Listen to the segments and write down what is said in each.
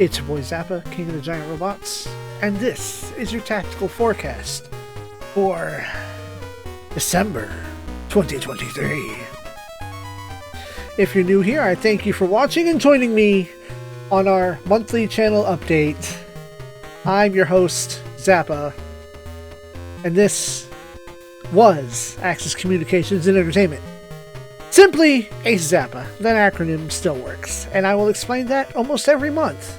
It's your boy Zappa, King of the Giant Robots, and this is your tactical forecast for December 2023. If you're new here, I thank you for watching and joining me on our monthly channel update. I'm your host, Zappa, and this was Axis Communications and Entertainment. Simply Ace Zappa. That acronym still works, and I will explain that almost every month,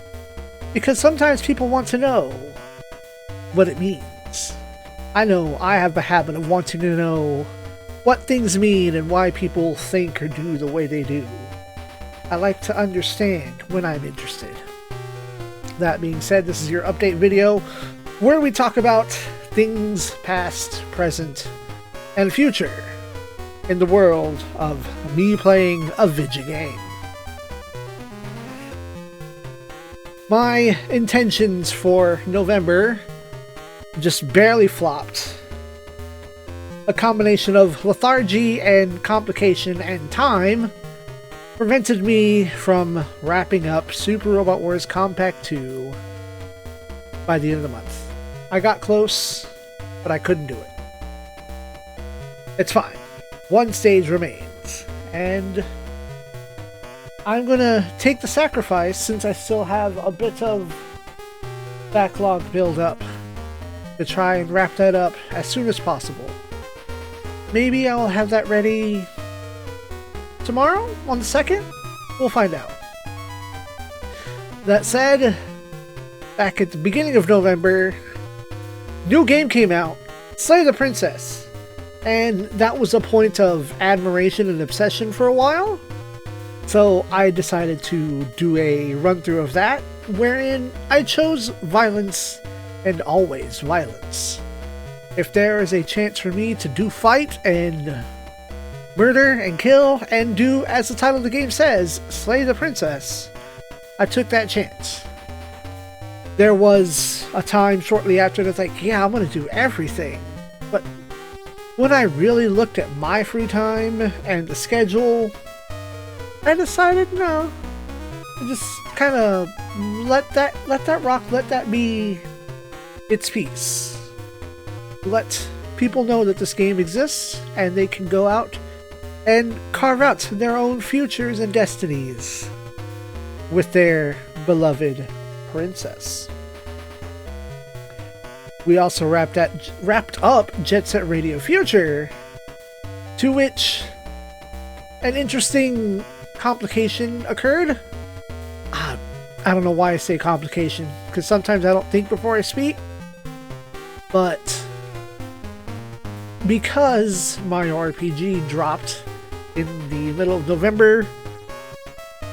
because sometimes people want to know what it means. I know I have the habit of wanting to know what things mean and why people think or do the way they do. I like to understand when I'm interested. That being said, this is your update video where we talk about things past, present, and future in the world of me playing a video game. My intentions for November just barely flopped. A combination of lethargy and complication and time prevented me from wrapping up Super Robot Wars Compact 2 by the end of the month. I got close, but I couldn't do it. It's fine. One stage remains, and I'm gonna take the sacrifice since I still have a bit of backlog build up to try and wrap that up as soon as possible. Maybe I'll have that ready tomorrow on the 2nd? We'll find out. That said, back at the beginning of November, new game came out, Slay the Princess. And that was a point of admiration and obsession for a while. So I decided to do a run-through of that, wherein I chose violence and always violence. If there is a chance for me to do fight and murder and kill and do, as the title of the game says, slay the princess, I took that chance. There was a time shortly after that's like, yeah, I'm gonna do everything. But when I really looked at my free time and the schedule, I decided no. I just kind of let that rock, let that be its piece. Let people know that this game exists and they can go out and carve out their own futures and destinies with their beloved princess. We also wrapped up Jet Set Radio Future, to which an interesting complication occurred. I don't know why I say complication, because sometimes I don't think before I speak, but because Mario RPG dropped in the middle of November,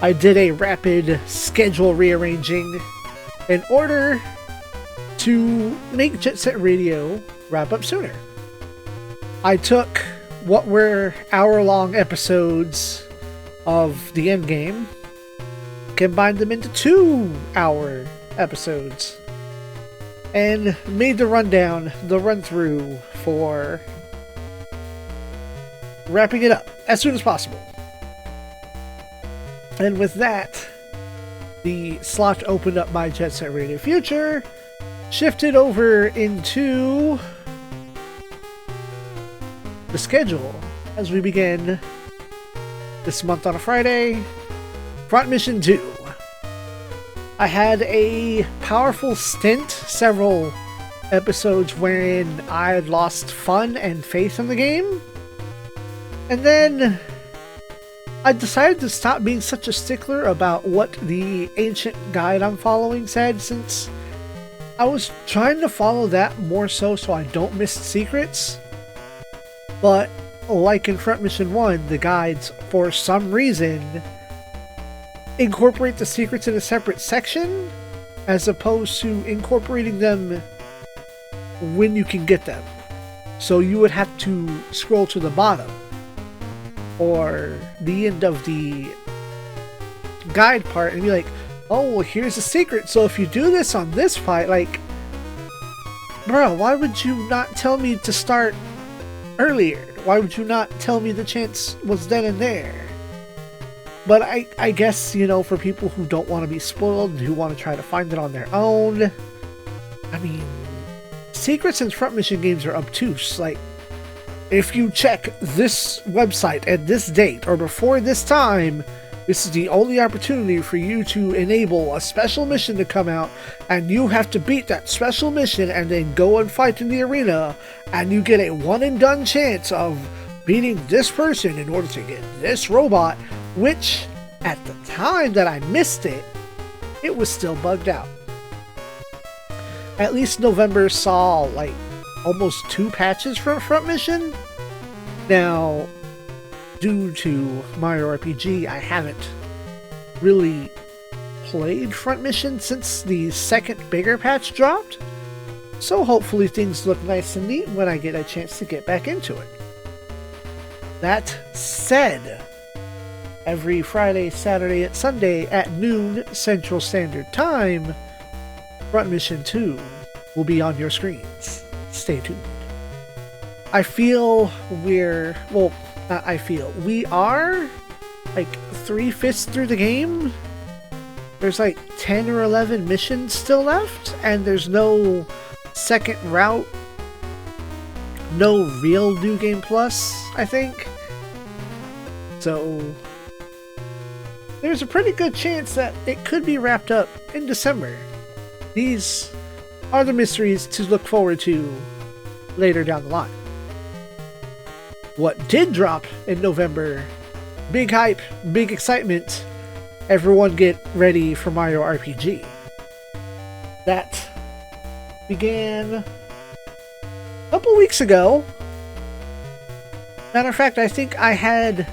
I did a rapid schedule rearranging in order to make Jet Set Radio wrap up sooner. I took what were hour-long episodes of the endgame, combined them into 2-hour episodes, and made the run-through for wrapping it up as soon as possible. And with that, the slot opened up by Jet Set Radio Future shifted over into the schedule as we begin this month on a Friday. Front Mission 2. I had a powerful stint, several episodes wherein I had lost fun and faith in the game. And then I decided to stop being such a stickler about what the ancient guide I'm following said, since I was trying to follow that more so I don't miss secrets. But like in Front Mission 1, the guides, for some reason, incorporate the secrets in a separate section, as opposed to incorporating them when you can get them. So you would have to scroll to the bottom, or the end of the guide part, and be like, oh, well, here's a secret, so if you do this on this fight, like, bro, why would you not tell me to start earlier? Why would you not tell me the chance was then and there? But I guess, you know, for people who don't want to be spoiled and who want to try to find it on their own, I mean, secrets in front mission games are obtuse. Like, if you check this website at this date or before this time, this is the only opportunity for you to enable a special mission to come out, and you have to beat that special mission and then go and fight in the arena, and you get a one and done chance of beating this person in order to get this robot, which at the time that I missed it, it was still bugged out. At least November saw like almost 2 patches for front mission. Now, due to Mario RPG, I haven't really played front mission since the second bigger patch dropped. So hopefully things look nice and neat when I get a chance to get back into it. That said, every Friday, Saturday, and Sunday at noon Central Standard Time, Front Mission 2 will be on your screens. Stay tuned. I feel we are like 3/5 through the game. There's like 10 or 11 missions still left, and there's no second route, no real New Game Plus, I think. So there's a pretty good chance that it could be wrapped up in December. These are the mysteries to look forward to later down the line. What did drop in November? Big hype, big excitement. Everyone get ready for Mario RPG. That began a couple weeks ago. Matter of fact, I think I had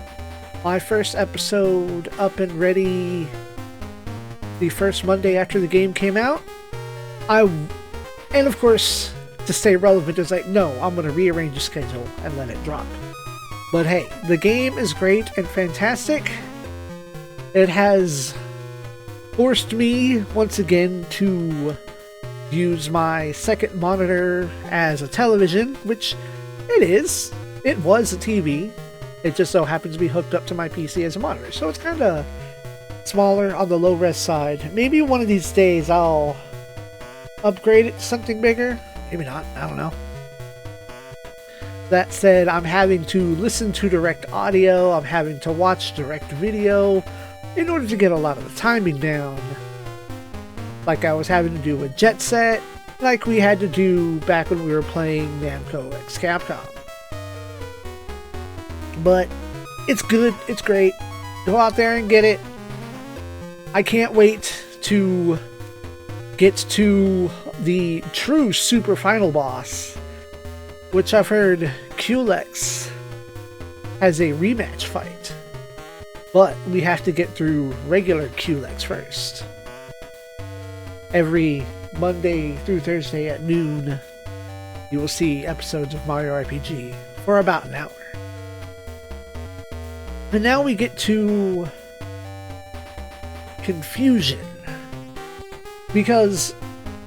my first episode up and ready the first Monday after the game came out. And of course, to stay relevant, it's like, no, I'm going to rearrange the schedule and let it drop. But hey, the game is great and fantastic. It has forced me once again to use my second monitor as a television, which it is. It was a TV. It just so happens to be hooked up to my PC as a monitor. So it's kind of smaller on the low-res side. Maybe one of these days I'll upgrade it to something bigger. Maybe not. I don't know. That said, I'm having to listen to direct audio. I'm having to watch direct video in order to get a lot of the timing down. Like I was having to do with Jet Set, like we had to do back when we were playing Namco x Capcom. But it's good, it's great. Go out there and get it. I can't wait to get to the true super final boss, which I've heard Culex has a rematch fight. But we have to get through regular Culex first. Every Monday through Thursday at noon, you will see episodes of Mario RPG for about an hour. And now we get to confusion. Because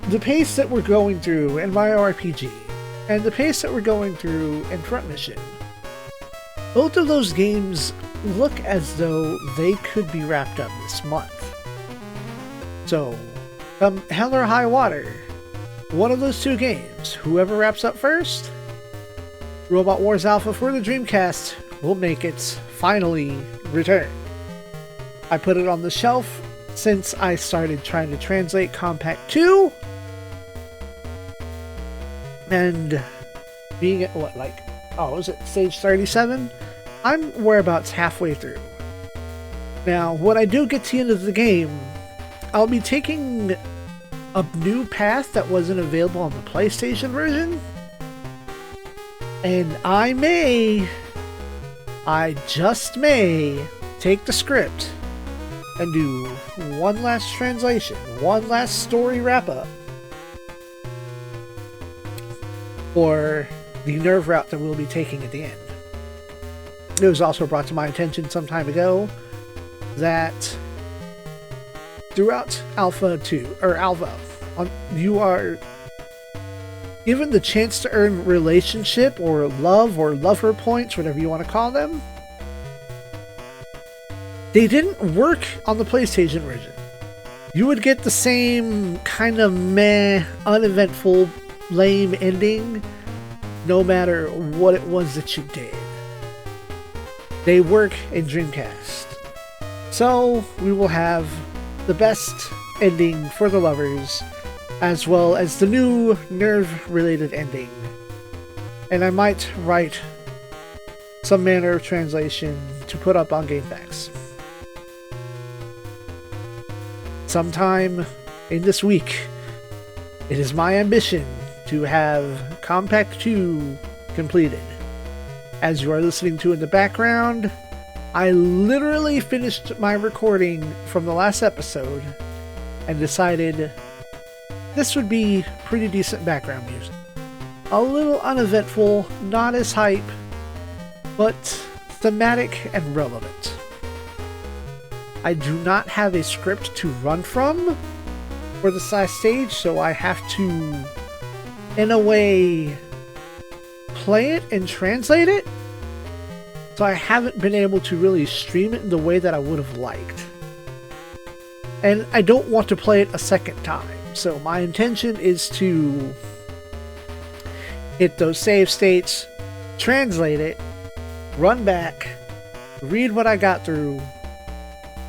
the pace that we're going through in Mario RPG and the pace that we're going through in Front Mission, both of those games look as though they could be wrapped up this month. So, come hell or high water, one of those two games, whoever wraps up first, Robot Wars Alpha for the Dreamcast will make its finally return. I put it on the shelf since I started trying to translate Compact 2, and being at what, like, oh, is it stage 37? I'm whereabouts halfway through. Now, when I do get to the end of the game, I'll be taking a new path that wasn't available on the PlayStation version, and I just may, take the script and do one last translation, one last story wrap-up for the nerve route that we'll be taking at the end. It was also brought to my attention some time ago that throughout Alpha 2, or Alpha, you are given the chance to earn relationship or love or lover points, whatever you want to call them, They didn't work on the PlayStation version. You would get the same kind of meh, uneventful, lame ending no matter what it was that you did. They work in Dreamcast. So we will have the best ending for the lovers, as well as the new nerve-related ending. And I might write some manner of translation to put up on GameFAQs. Sometime in this week, it is my ambition to have Compact 2 completed. As you are listening to in the background, I literally finished my recording from the last episode and decided this would be pretty decent background music. A little uneventful, not as hype, but thematic and relevant. I do not have a script to run from for the side stage, so I have to, in a way, play it and translate it. So I haven't been able to really stream it in the way that I would have liked. And I don't want to play it a second time. So my intention is to hit those save states, translate it, run back, read what I got through,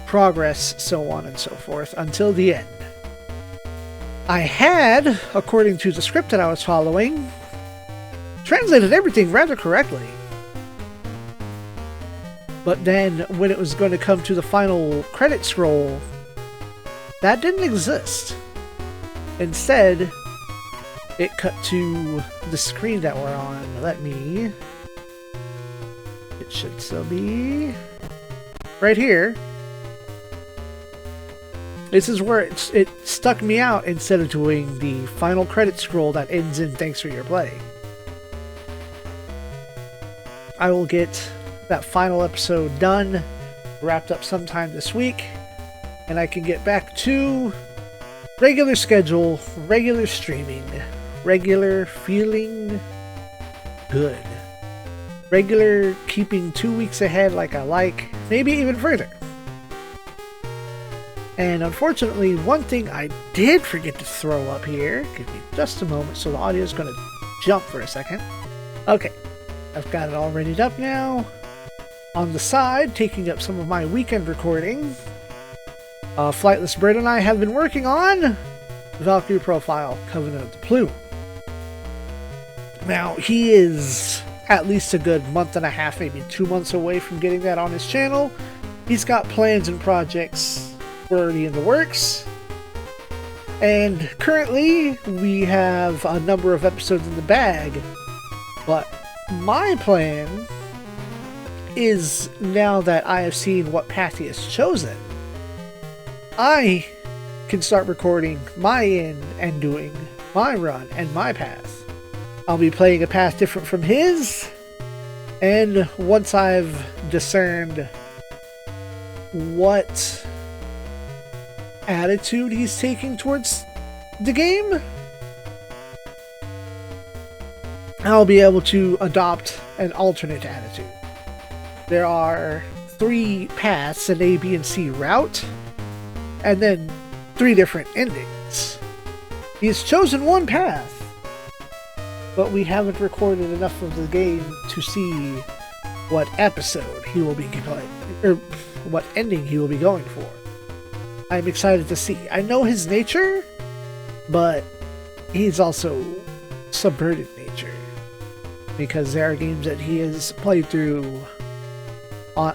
progress, so on and so forth, until the end. I had, according to the script that I was following, translated everything rather correctly. But then, when it was going to come to the final credit scroll, that didn't exist. Instead, it cut to the screen that we're on. It should still be right here. This is where it stuck me out instead of doing the final credit scroll that ends in "Thanks for your play." I will get that final episode done, wrapped up sometime this week, and I can get back to regular schedule, regular streaming, regular feeling good, regular keeping 2 weeks ahead like I like, maybe even further. And unfortunately, one thing I did forget to throw up here, give me just a moment, so the audio is going to jump for a second. Okay, I've got it all readied up now. On the side, taking up some of my weekend recording, Flightless Bird and I have been working on Valkyrie Profile Covenant of the Plume. Now, he is at least a good month and a half, maybe 2 months away from getting that on his channel. He's got plans and projects already in the works. And currently, we have a number of episodes in the bag. But my plan is, now that I have seen what path he has chosen, I can start recording my end and doing my run and my path. I'll be playing a path different from his, and once I've discerned what attitude he's taking towards the game, I'll be able to adopt an alternate attitude. There are 3 paths, an A, B, and C route, and then 3 different endings. He's chosen one path, but we haven't recorded enough of the game to see what episode he will be playing, or what ending he will be going for. I'm excited to see. I know his nature, but he's also subverted nature, because there are games that he has played through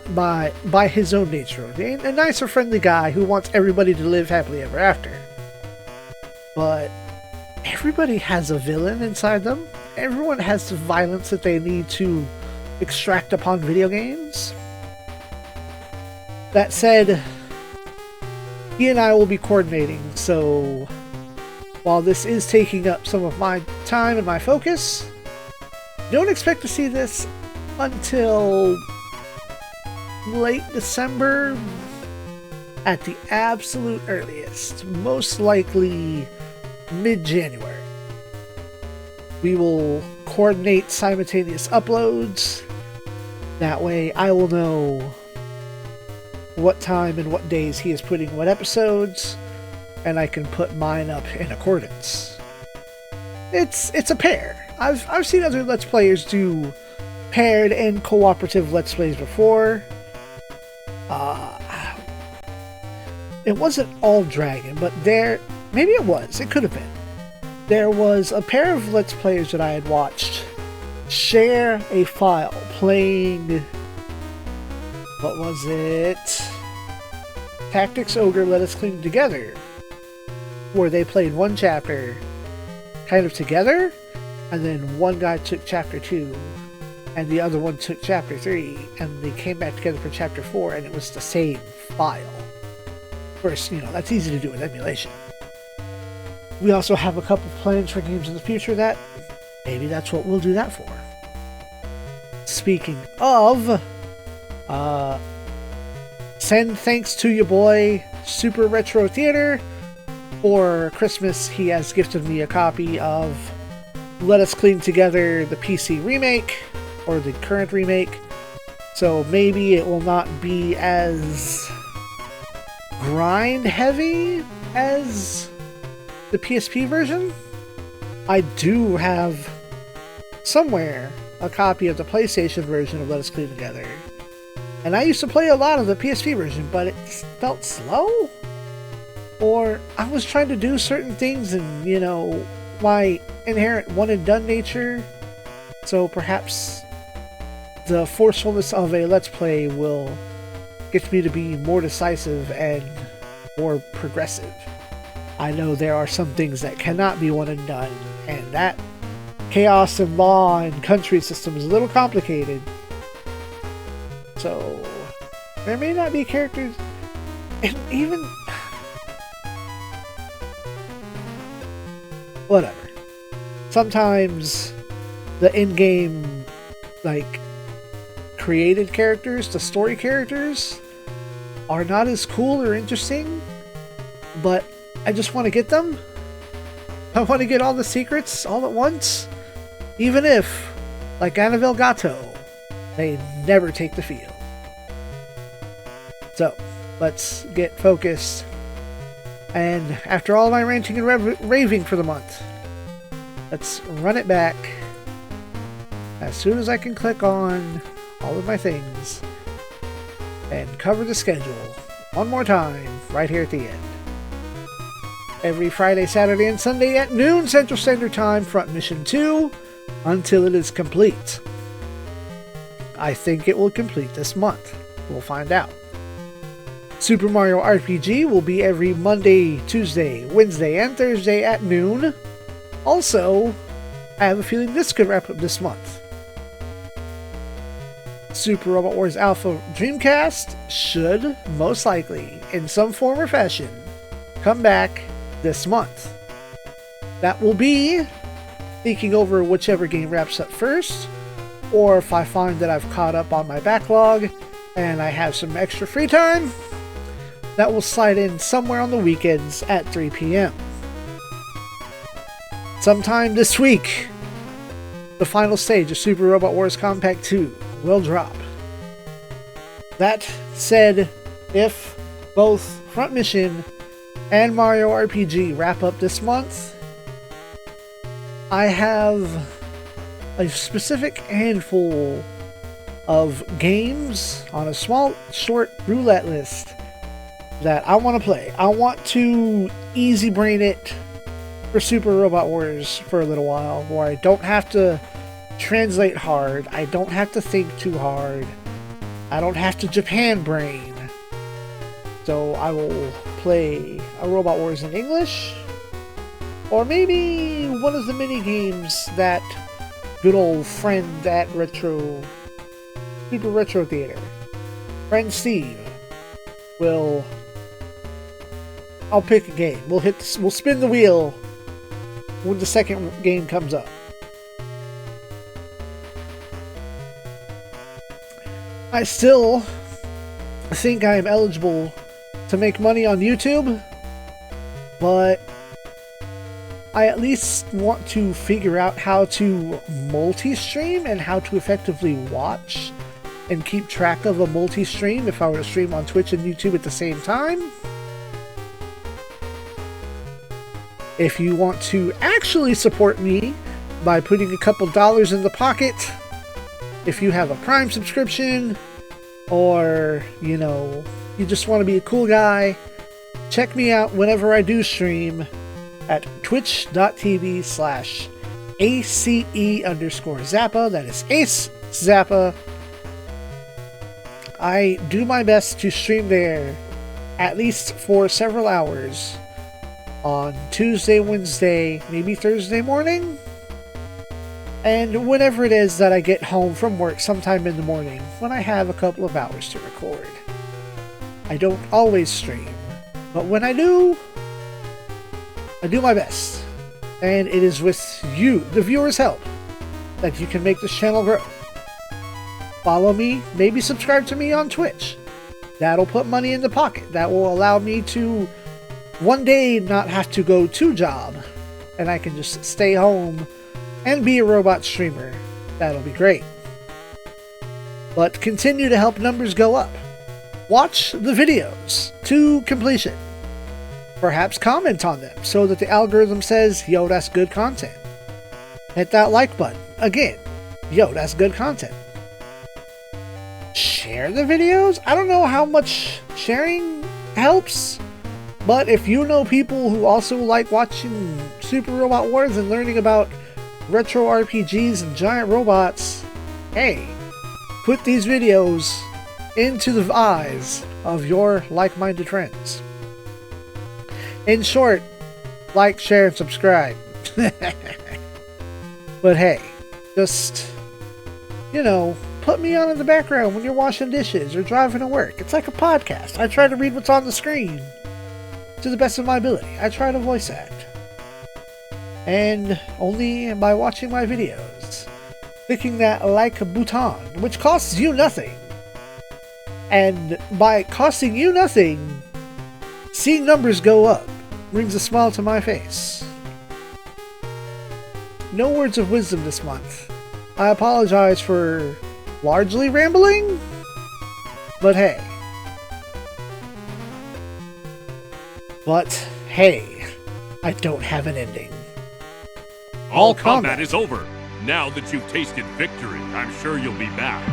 by his own nature. A nicer, friendly guy who wants everybody to live happily ever after. But everybody has a villain inside them. Everyone has the violence that they need to extract upon video games. That said, he and I will be coordinating, so while this is taking up some of my time and my focus, don't expect to see this until late December at the absolute earliest, most likely mid-January. We will coordinate simultaneous uploads. That way I will know what time and what days he is putting what episodes, and I can put mine up in accordance. It's a pair. I've seen other Let's Players do paired and cooperative Let's Plays before. It wasn't all Dragon, but maybe it was. It could have been. There was a pair of Let's Players that I had watched share a file playing, what was it? Tactics Ogre Let Us Cling Together, where they played one chapter kind of together, and then one guy took chapter 2 and the other one took chapter 3, and they came back together for chapter 4, and it was the same file. Of course, that's easy to do with emulation. We also have a couple plans for games in the future that maybe that's what we'll do that for. Speaking of, send thanks to your boy Super Retro Theater. For Christmas, he has gifted me a copy of Let Us Cling Together, the PC remake, or the current remake. So maybe it will not be as grind heavy as the PSP version. I do have somewhere a copy of the PlayStation version of Let Us Cling Together, and I used to play a lot of the PSP version, but it felt slow, or I was trying to do certain things and my inherent one and done nature, so perhaps the forcefulness of a Let's Play will get me to be more decisive and more progressive. I know there are some things that cannot be one and done, and that chaos and law and country system is a little complicated. So there may not be characters, and even whatever. Sometimes the in-game, created characters, the story characters, are not as cool or interesting, but I just want to get them. I want to get all the secrets all at once, even if, like Annabelle Gatto, they never take the field. So, let's get focused. And after all my ranting and raving for the month, let's run it back as soon as I can click on all of my things and cover the schedule one more time right here at the end. Every Friday, Saturday, and Sunday at noon Central Standard Time, Front Mission 2, until it is complete. I think it will complete this month. We'll find out. Super Mario RPG will be every Monday, Tuesday, Wednesday, and Thursday at noon. Also, I have a feeling this could wrap up this month. Super Robot Wars Alpha Dreamcast should, most likely, in some form or fashion, come back this month. That will be thinking over whichever game wraps up first, or if I find that I've caught up on my backlog and I have some extra free time, that will slide in somewhere on the weekends at 3 p.m. Sometime this week, the final stage of Super Robot Wars Compact 2 will drop. That said, if both Front Mission and Mario RPG wrap up this month, I have a specific handful of games on a small, short roulette list that I want to play. I want to easy brain it for Super Robot Wars for a little while, where I don't have to translate hard, I don't have to think too hard, I don't have to Japan brain. So I will play a Robot Wars in English, or maybe one of the mini games that good old friend at Super Retro Theater, friend Steve, I'll pick a game. We'll spin the wheel when the second game comes up. I still think I am eligible to make money on YouTube, but I at least want to figure out how to multi-stream and how to effectively watch and keep track of a multi-stream if I were to stream on Twitch and YouTube at the same time. If you want to actually support me by putting a couple dollars in the pocket, if you have a Prime subscription, or, you know, you just want to be a cool guy, check me out whenever I do stream at twitch.tv/ACE_Zappa. That is Ace Zappa. I do my best to stream there at least for several hours on Tuesday, Wednesday, maybe Thursday morning, and whenever it is that I get home from work sometime in the morning when I have a couple of hours to record. I don't always stream, but when I do my best, and it is with you, the viewers' help, that you can make this channel grow. Follow me, maybe subscribe to me on Twitch. That'll put money in the pocket. That will allow me to one day not have to go to job, and I can just stay home and be a robot streamer. That'll be great. But continue to help numbers go up. Watch the videos to completion. Perhaps comment on them so that the algorithm says, yo, that's good content. Hit that like button. Again, yo, that's good content. Share the videos? I don't know how much sharing helps, but if you know people who also like watching Super Robot Wars and learning about retro RPGs and giant robots, hey, put these videos into the eyes of your like-minded friends. In short, like, share, and subscribe. But hey, just, you know, put me on in the background when you're washing dishes or driving to work. It's like a podcast. I try to read what's on the screen to the best of my ability. I try to voice act. And only by watching my videos, clicking that like button, which costs you nothing. And by costing you nothing, seeing numbers go up brings a smile to my face. No words of wisdom this month. I apologize for largely rambling, but hey. But hey, I don't have an ending. All combat is over. Now that you've tasted victory, I'm sure you'll be back.